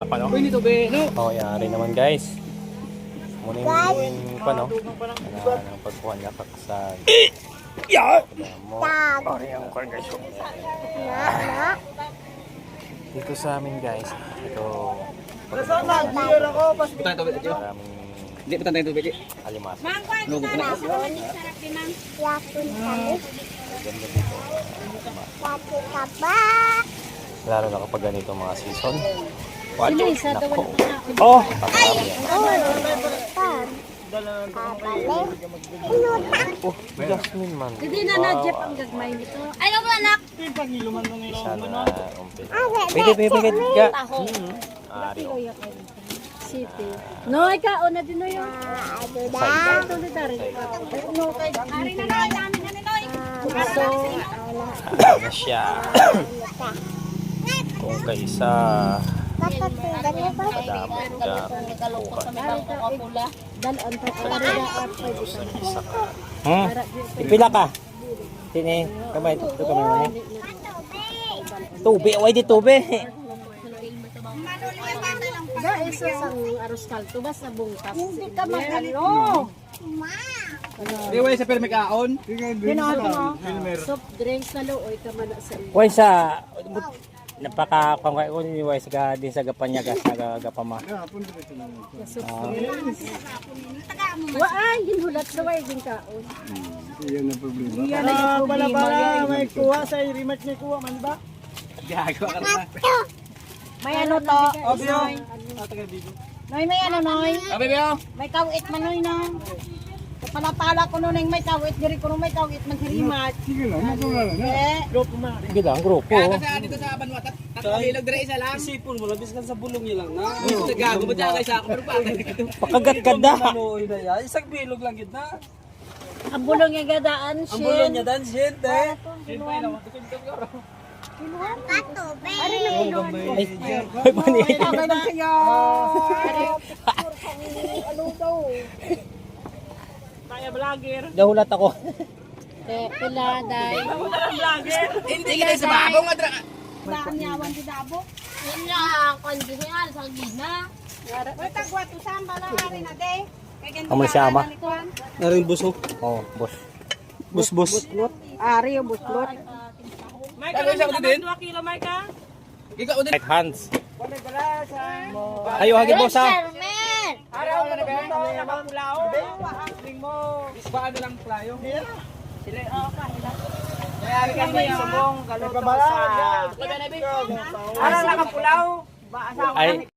Ano? Uy, nito be, no? Oh, yari naman guys. Muna yung ano, ng pagkuha niya kakasag. Mo. Pare ang kuwan guys. Dito sa amin guys. Ito. Nasaan na? Mayor ako. Putan ito, Beto. Maraming Hindi, putan tayo ito, Beto. alimas. No, putan na. Ganda dito. Lalo na kapag ganito mga season. Nako. Oh! Pakarami yan. Oh, Jasmine man. Hindi na na-jeep ang gagmay nito. Ay, naku anak! Isa na umpil. Pwede ka. Ari. City. No, ikaw na din no yun. Tuloy na rin. No, kay Ari na na, dami na nila. So, Ano siya? Kung kaisa. Madami ka. dalan pa para na Gusto niya isa ka. Ipila ka. Tini. Kamay. Ito kamay mo. Tubi. Why di tubi? da isa sang aros kalto basta bungkas. Hindi ka magano. Di, way sa permik aon. Soft drinks na looy ka man sa iyo. Why sa napaka kangkay ko ni why sa din sa gapanyagas nagagapama. Wa ay ginulat sa way gin kaon. Iyan na problema. Iyan na Bala-bala, may kuha sa rematch may kuha man ba? Gago ka na. May ano to? Obyo. Taga dito. Noy may ano noy? Abi ba? May kawit man noy na. Palapala ko noon may kawit diri ko may kawit maghirimat. Sige lang, magulala na. Grupo ma. Sige lang grupo. Dito sa Banwat at hilog dire isa lang. Sipon mo labis kan sa bulong niya lang na. Gago mo diyan sa ako pero patay dito. Pakagat ka da. Isang bilog lang gid na. Ang bulong niya gadaan Ang bulong niya siya. dan siyente. Ari na bulong. Ay, ay pani. Ano daw? Kaya vlogger. Dahulat ako. Pila day. Hindi ka sa babong adra. Daan yawan di dabo. Yan na, kondisyon sa gina. May tagwa to samba na hari na day. Amo siya ama. Naring buso. Oh, boss. Bus. Ari yung buslot. May ka lang din. 2 kilo may ka. Ikaw din. Right hands. Ayo hagi boss ha. Chairman! Araw na nagano na mapulao. Ring mo. Isbaan na lang playo. Sila kaya kami subong galuto sa. Araw na kapulaw. Ay